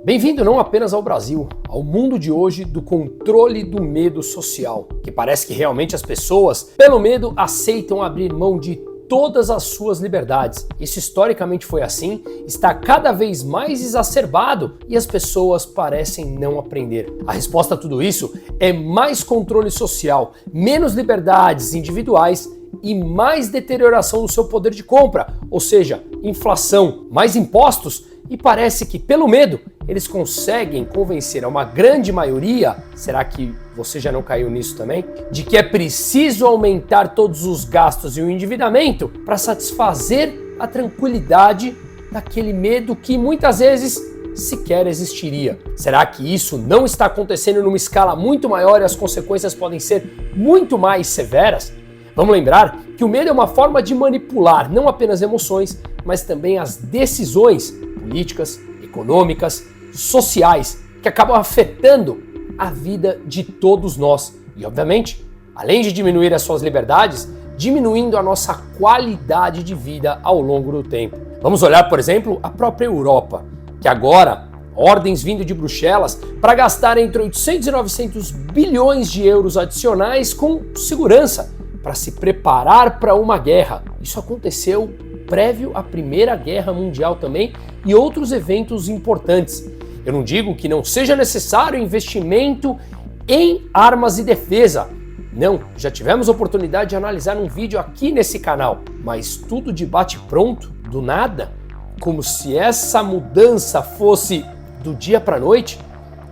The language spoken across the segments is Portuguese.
Bem-vindo não apenas ao Brasil, ao mundo de hoje do controle do medo social, que parece que realmente as pessoas, pelo medo, aceitam abrir mão de todas as suas liberdades. Isso historicamente foi assim, está cada vez mais exacerbado e as pessoas parecem não aprender. A resposta a tudo isso é mais controle social, menos liberdades individuais e mais deterioração do seu poder de compra, ou seja, inflação, mais impostos, e parece que pelo medo eles conseguem convencer a uma grande maioria, será que você já não caiu nisso também? De que é preciso aumentar todos os gastos e o endividamento para satisfazer a tranquilidade daquele medo que muitas vezes sequer existiria. Será que isso não está acontecendo numa escala muito maior e as consequências podem ser muito mais severas? Vamos lembrar que o medo é uma forma de manipular não apenas emoções, mas também as decisões políticas, econômicas, sociais, que acabam afetando a vida de todos nós. E, obviamente, além de diminuir as suas liberdades, diminuindo a nossa qualidade de vida ao longo do tempo. Vamos olhar, por exemplo, a própria Europa, que agora ordens vindo de Bruxelas para gastar entre 800 e 900 bilhões de euros adicionais com segurança, para se preparar para uma guerra. Isso aconteceu prévio à Primeira Guerra Mundial também e outros eventos importantes. Eu não digo que não seja necessário investimento em armas e defesa. Não, já tivemos oportunidade de analisar um vídeo aqui nesse canal, mas tudo de bate-pronto, do nada, como se essa mudança fosse do dia para a noite,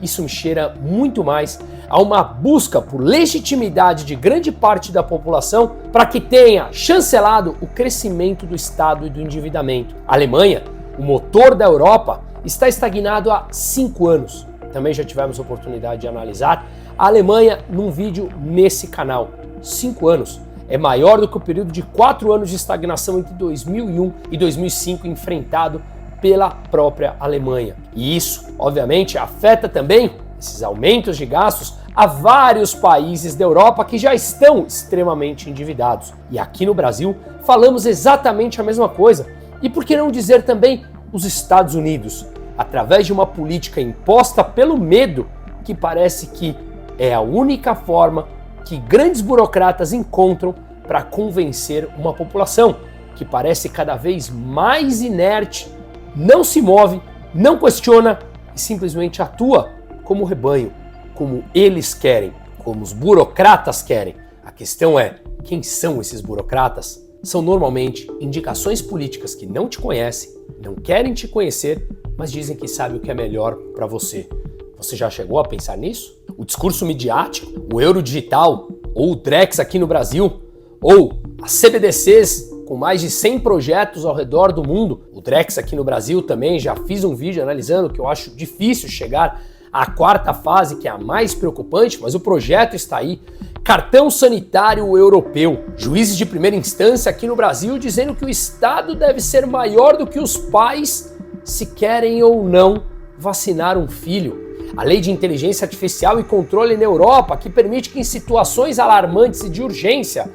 isso me cheira muito mais a uma busca por legitimidade de grande parte da população para que tenha chancelado o crescimento do Estado e do endividamento. A Alemanha, o motor da Europa, está estagnado há 5 anos. Também já tivemos oportunidade de analisar a Alemanha num vídeo nesse canal. 5 anos. É maior do que o período de 4 anos de estagnação entre 2001 e 2005 enfrentado pela própria Alemanha. E isso, obviamente, afeta também esses aumentos de gastos a vários países da Europa que já estão extremamente endividados. E aqui no Brasil falamos exatamente a mesma coisa. E por que não dizer também os Estados Unidos, através de uma política imposta pelo medo, que parece que é a única forma que grandes burocratas encontram para convencer uma população que parece cada vez mais inerte, não se move, não questiona e simplesmente atua como rebanho, como eles querem, como os burocratas querem. A questão é, quem são esses burocratas? São normalmente indicações políticas que não te conhecem, não querem te conhecer, mas dizem que sabem o que é melhor para você. Você já chegou a pensar nisso? O discurso midiático, o euro digital, ou o Drex aqui no Brasil, ou as CBDCs com mais de 100 projetos ao redor do mundo. O Drex aqui no Brasil também, já fiz um vídeo analisando que eu acho difícil chegar à 4ª fase, que é a mais preocupante, mas o projeto está aí. Cartão sanitário europeu. Juízes de primeira instância aqui no Brasil dizendo que o Estado deve ser maior do que os pais se querem ou não vacinar um filho. A lei de inteligência artificial e controle na Europa, que permite que em situações alarmantes e de urgência,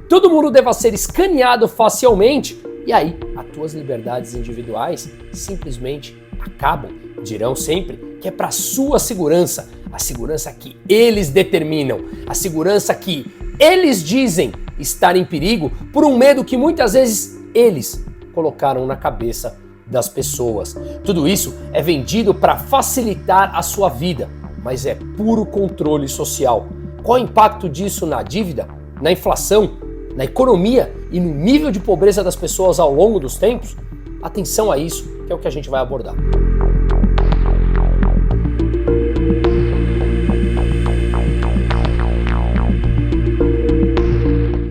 todo mundo deva ser escaneado facialmente e aí as tuas liberdades individuais simplesmente acabam. Dirão sempre que é para sua segurança, a segurança que eles determinam, a segurança que eles dizem estar em perigo por um medo que muitas vezes eles colocaram na cabeça das pessoas. Tudo isso é vendido para facilitar a sua vida, mas é puro controle social. Qual o impacto disso na dívida, na inflação, na economia e no nível de pobreza das pessoas ao longo dos tempos? Atenção a isso, que é o que a gente vai abordar.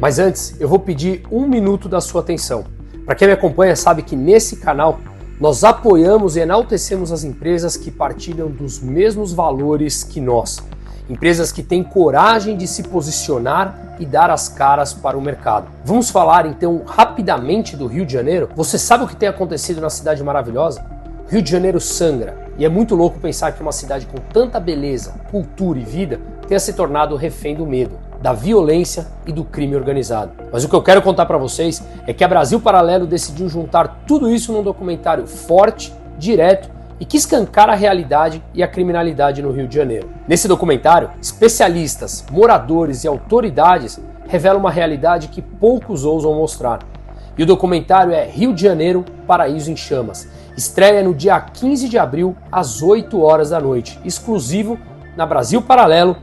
Mas antes, eu vou pedir 1 minuto da sua atenção. Para quem me acompanha sabe que nesse canal nós apoiamos e enaltecemos as empresas que partilham dos mesmos valores que nós. Empresas que têm coragem de se posicionar e dar as caras para o mercado. Vamos falar então rapidamente do Rio de Janeiro? Você sabe o que tem acontecido na cidade maravilhosa? Rio de Janeiro sangra e é muito louco pensar que uma cidade com tanta beleza, cultura e vida tenha se tornado refém do medo, da violência e do crime organizado. Mas o que eu quero contar para vocês é que a Brasil Paralelo decidiu juntar tudo isso num documentário forte, direto e que escancara a realidade e a criminalidade no Rio de Janeiro. Nesse documentário, especialistas, moradores e autoridades revelam uma realidade que poucos ousam mostrar. E o documentário é Rio de Janeiro, Paraíso em Chamas. Estreia no dia 15 de abril, às 8 horas da noite, exclusivo na Brasil Paralelo,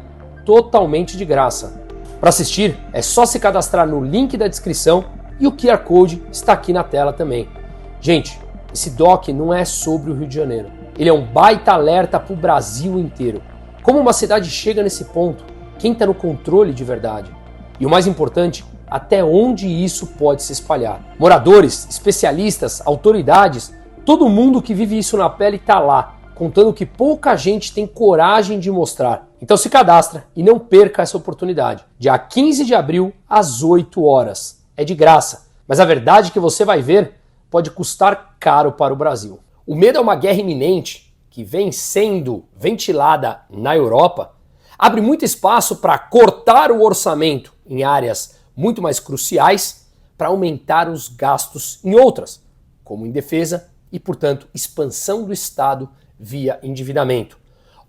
totalmente de graça. Para assistir, é só se cadastrar no link da descrição e o QR Code está aqui na tela também. Gente, esse doc não é sobre o Rio de Janeiro. Ele é um baita alerta para o Brasil inteiro. Como uma cidade chega nesse ponto? Quem está no controle de verdade? E o mais importante, até onde isso pode se espalhar? Moradores, especialistas, autoridades, todo mundo que vive isso na pele está lá, contando que pouca gente tem coragem de mostrar. Então se cadastra e não perca essa oportunidade. Dia 15 de abril, às 8 horas. É de graça, mas a verdade que você vai ver pode custar caro para o Brasil. O medo é uma guerra iminente que vem sendo ventilada na Europa, abre muito espaço para cortar o orçamento em áreas muito mais cruciais para aumentar os gastos em outras, como em defesa e, portanto, expansão do Estado via endividamento.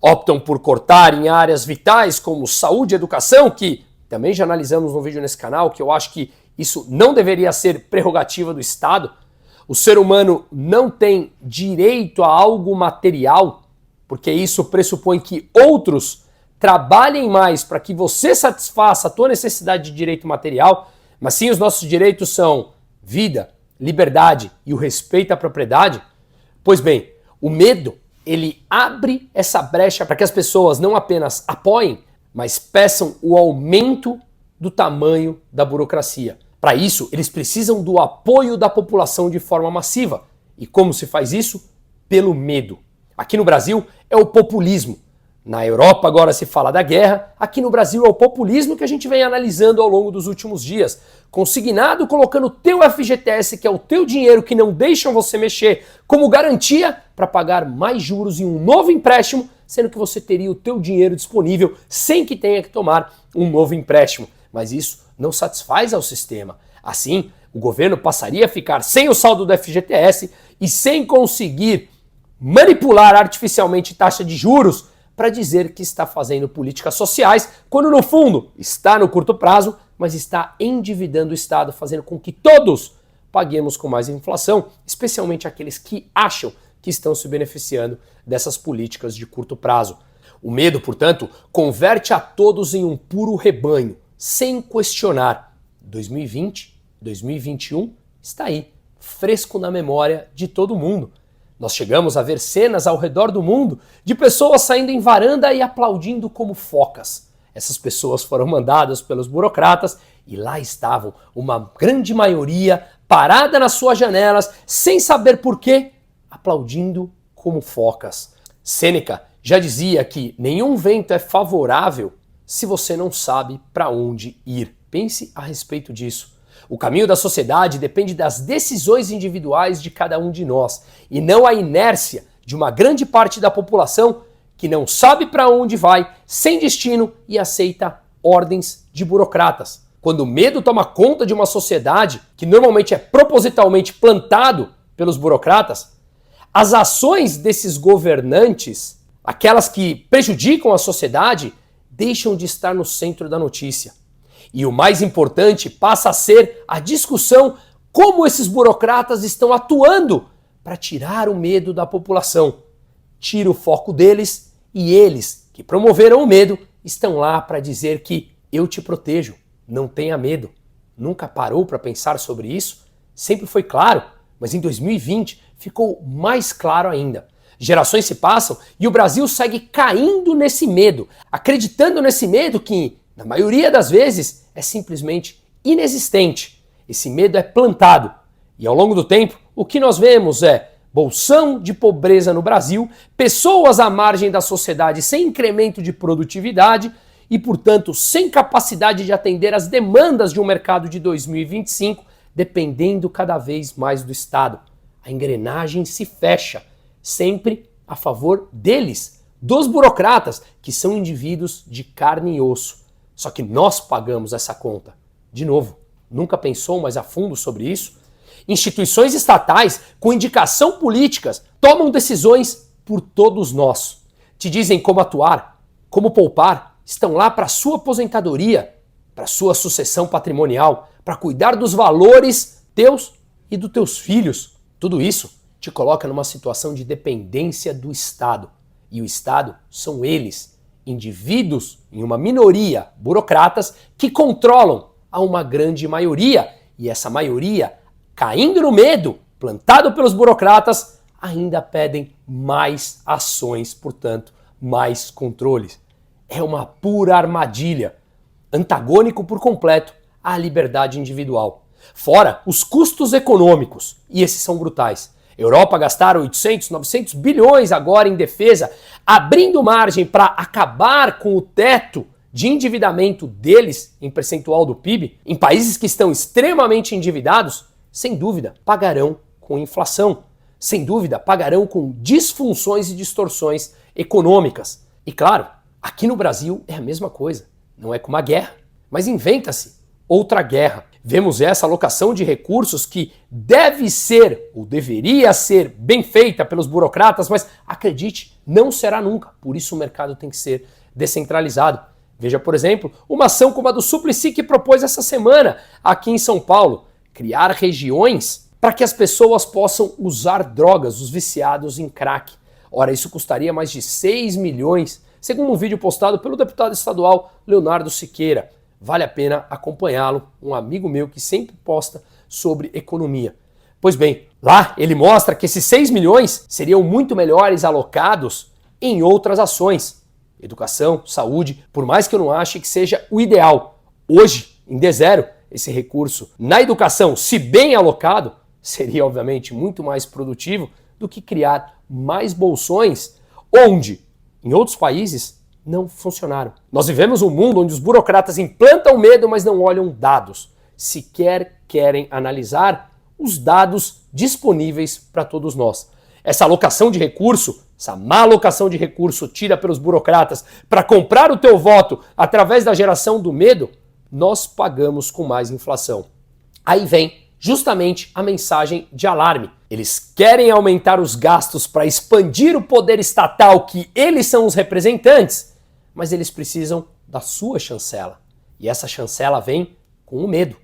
Optam por cortar em áreas vitais como saúde e educação, que também já analisamos no vídeo nesse canal, que eu acho que isso não deveria ser prerrogativa do Estado. O ser humano não tem direito a algo material, porque isso pressupõe que outros trabalhem mais para que você satisfaça a tua necessidade de direito material, mas sim os nossos direitos são vida, liberdade e o respeito à propriedade. Pois bem, o medo, ele abre essa brecha para que as pessoas não apenas apoiem, mas peçam o aumento do tamanho da burocracia. Para isso, eles precisam do apoio da população de forma massiva. E como se faz isso? Pelo medo. Aqui no Brasil é o populismo. Na Europa agora se fala da guerra, aqui no Brasil é o populismo que a gente vem analisando ao longo dos últimos dias. Consignado colocando o teu FGTS, que é o teu dinheiro que não deixam você mexer, como garantia para pagar mais juros em um novo empréstimo, sendo que você teria o teu dinheiro disponível sem que tenha que tomar um novo empréstimo. Mas isso não satisfaz ao sistema. Assim, o governo passaria a ficar sem o saldo do FGTS e sem conseguir manipular artificialmente taxa de juros para dizer que está fazendo políticas sociais, quando no fundo está no curto prazo, mas está endividando o Estado, fazendo com que todos paguemos com mais inflação, especialmente aqueles que acham que estão se beneficiando dessas políticas de curto prazo. O medo, portanto, converte a todos em um puro rebanho, sem questionar. 2020, 2021 está aí, fresco na memória de todo mundo. Nós chegamos a ver cenas ao redor do mundo de pessoas saindo em varanda e aplaudindo como focas. Essas pessoas foram mandadas pelos burocratas e lá estavam uma grande maioria parada nas suas janelas, sem saber por quê, aplaudindo como focas. Sêneca já dizia que nenhum vento é favorável se você não sabe para onde ir. Pense a respeito disso. O caminho da sociedade depende das decisões individuais de cada um de nós e não a inércia de uma grande parte da população que não sabe para onde vai, sem destino e aceita ordens de burocratas. Quando o medo toma conta de uma sociedade, que normalmente é propositalmente plantado pelos burocratas, as ações desses governantes, aquelas que prejudicam a sociedade, deixam de estar no centro da notícia. E o mais importante passa a ser a discussão como esses burocratas estão atuando para tirar o medo da população. Tira o foco deles e eles, que promoveram o medo, estão lá para dizer que eu te protejo, não tenha medo. Nunca parou para pensar sobre isso? Sempre foi claro, mas em 2020 ficou mais claro ainda. Gerações se passam e o Brasil segue caindo nesse medo, acreditando nesse medo que, na maioria das vezes, é simplesmente inexistente. Esse medo é plantado. E ao longo do tempo, o que nós vemos é bolsão de pobreza no Brasil, pessoas à margem da sociedade sem incremento de produtividade e, portanto, sem capacidade de atender às demandas de um mercado de 2025, dependendo cada vez mais do Estado. A engrenagem se fecha, sempre a favor deles, dos burocratas, que são indivíduos de carne e osso. Só que nós pagamos essa conta. De novo, nunca pensou mais a fundo sobre isso? Instituições estatais com indicação políticas tomam decisões por todos nós. Te dizem como atuar, como poupar, estão lá para sua aposentadoria, para sua sucessão patrimonial, para cuidar dos valores teus e dos teus filhos. Tudo isso te coloca numa situação de dependência do Estado. E o Estado são eles, indivíduos, em uma minoria, burocratas, que controlam a uma grande maioria. E essa maioria, caindo no medo, plantado pelos burocratas, ainda pedem mais ações, portanto, mais controles. É uma pura armadilha, antagônico por completo à liberdade individual. Fora os custos econômicos, e esses são brutais. Europa gastaram 800, 900 bilhões agora em defesa, abrindo margem para acabar com o teto de endividamento deles em percentual do PIB. Em países que estão extremamente endividados, sem dúvida, pagarão com inflação. Sem dúvida, pagarão com disfunções e distorções econômicas. E claro, aqui no Brasil é a mesma coisa. Não é como a guerra, mas inventa-se outra guerra. Vemos essa alocação de recursos que deve ser, ou deveria ser, bem feita pelos burocratas, mas acredite, não será nunca. Por isso o mercado tem que ser descentralizado. Veja, por exemplo, uma ação como a do Suplicy que propôs essa semana aqui em São Paulo, criar regiões para que as pessoas possam usar drogas, os viciados em crack. Ora, isso custaria mais de 6 milhões, segundo um vídeo postado pelo deputado estadual Leonardo Siqueira. Vale a pena acompanhá-lo, um amigo meu que sempre posta sobre economia. Pois bem, lá ele mostra que esses 6 milhões seriam muito melhores alocados em outras ações. Educação, saúde, por mais que eu não ache que seja o ideal. Hoje, em D0, esse recurso na educação, se bem alocado, seria obviamente muito mais produtivo do que criar mais bolsões, onde, em outros países, não funcionaram. Nós vivemos um mundo onde os burocratas implantam medo, mas não olham dados. Sequer querem analisar os dados disponíveis para todos nós. Essa alocação de recurso, essa má alocação de recurso tira pelos burocratas para comprar o teu voto através da geração do medo, nós pagamos com mais inflação. Aí vem justamente a mensagem de alarme. Eles querem aumentar os gastos para expandir o poder estatal que eles são os representantes, mas eles precisam da sua chancela. E essa chancela vem com o medo.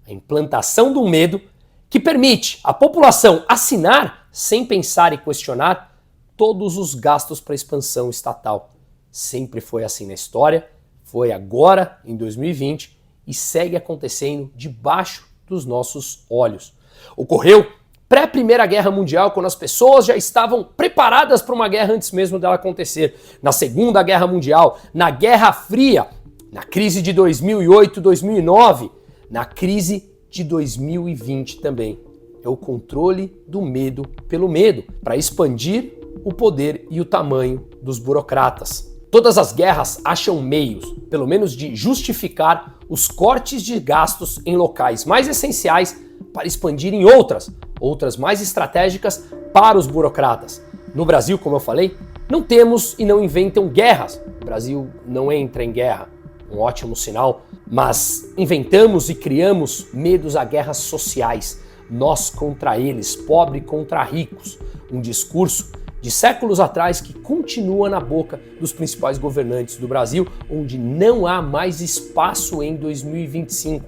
A implantação do medo que permite a população assinar, sem pensar e questionar, todos os gastos para expansão estatal. Sempre foi assim na história, foi agora, em 2020, e segue acontecendo debaixo dos nossos olhos. Ocorreu pré-Primeira Guerra Mundial, quando as pessoas já estavam preparadas para uma guerra antes mesmo dela acontecer. Na Segunda Guerra Mundial, na Guerra Fria, na crise de 2008, 2009, na crise de 2020 também. É o controle do medo pelo medo, para expandir o poder e o tamanho dos burocratas. Todas as guerras acham meios, pelo menos de justificar os cortes de gastos em locais mais essenciais para expandir em outras mais estratégicas para os burocratas. No Brasil, como eu falei, não temos e não inventam guerras. O Brasil não entra em guerra, um ótimo sinal, mas inventamos e criamos medos a guerras sociais, nós contra eles, pobre contra ricos, um discurso de séculos atrás que continua na boca dos principais governantes do Brasil, onde não há mais espaço em 2025.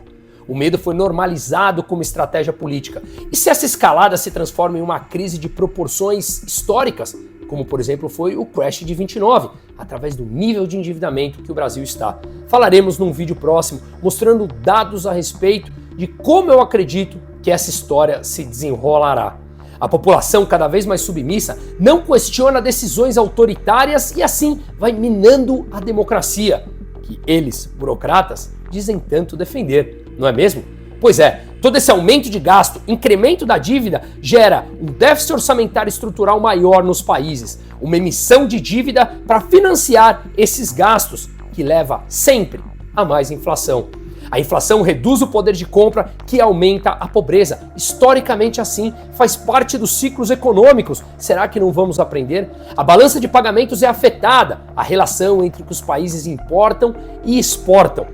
O medo foi normalizado como estratégia política. E se essa escalada se transforma em uma crise de proporções históricas, como por exemplo foi o crash de 29, através do nível de endividamento que o Brasil está? Falaremos num vídeo próximo, mostrando dados a respeito de como eu acredito que essa história se desenrolará. A população, cada vez mais submissa, não questiona decisões autoritárias e assim vai minando a democracia, que eles, burocratas, dizem tanto defender, não é mesmo? Pois é, todo esse aumento de gasto, incremento da dívida, gera um déficit orçamentário estrutural maior nos países, uma emissão de dívida para financiar esses gastos, que leva sempre a mais inflação. A inflação reduz o poder de compra, que aumenta a pobreza. Historicamente assim, faz parte dos ciclos econômicos. Será que não vamos aprender? A balança de pagamentos é afetada, a relação entre o que os países importam e exportam.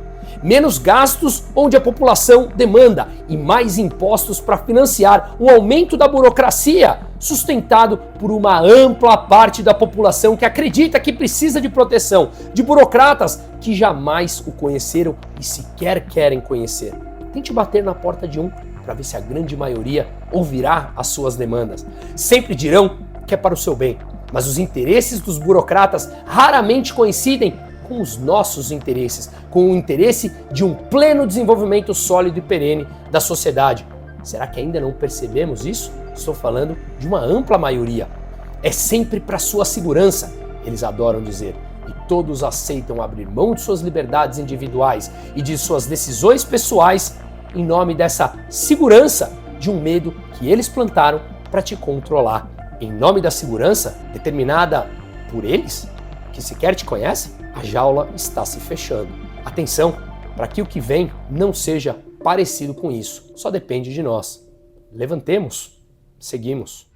menos gastos onde a população demanda e mais impostos para financiar o aumento da burocracia, sustentado por uma ampla parte da população que acredita que precisa de proteção, de burocratas que jamais o conheceram e sequer querem conhecer. Tente bater na porta de um para ver se a grande maioria ouvirá as suas demandas. Sempre dirão que é para o seu bem, mas os interesses dos burocratas raramente coincidem com os nossos interesses, com o interesse de um pleno desenvolvimento sólido e perene da sociedade. Será que ainda não percebemos isso? Estou falando de uma ampla maioria. É sempre para sua segurança, eles adoram dizer. E todos aceitam abrir mão de suas liberdades individuais e de suas decisões pessoais em nome dessa segurança de um medo que eles plantaram para te controlar. Em nome da segurança determinada por eles, que sequer te conhecem, a jaula está se fechando. Atenção, para que o que vem não seja parecido com isso. Só depende de nós. Levantemos, seguimos.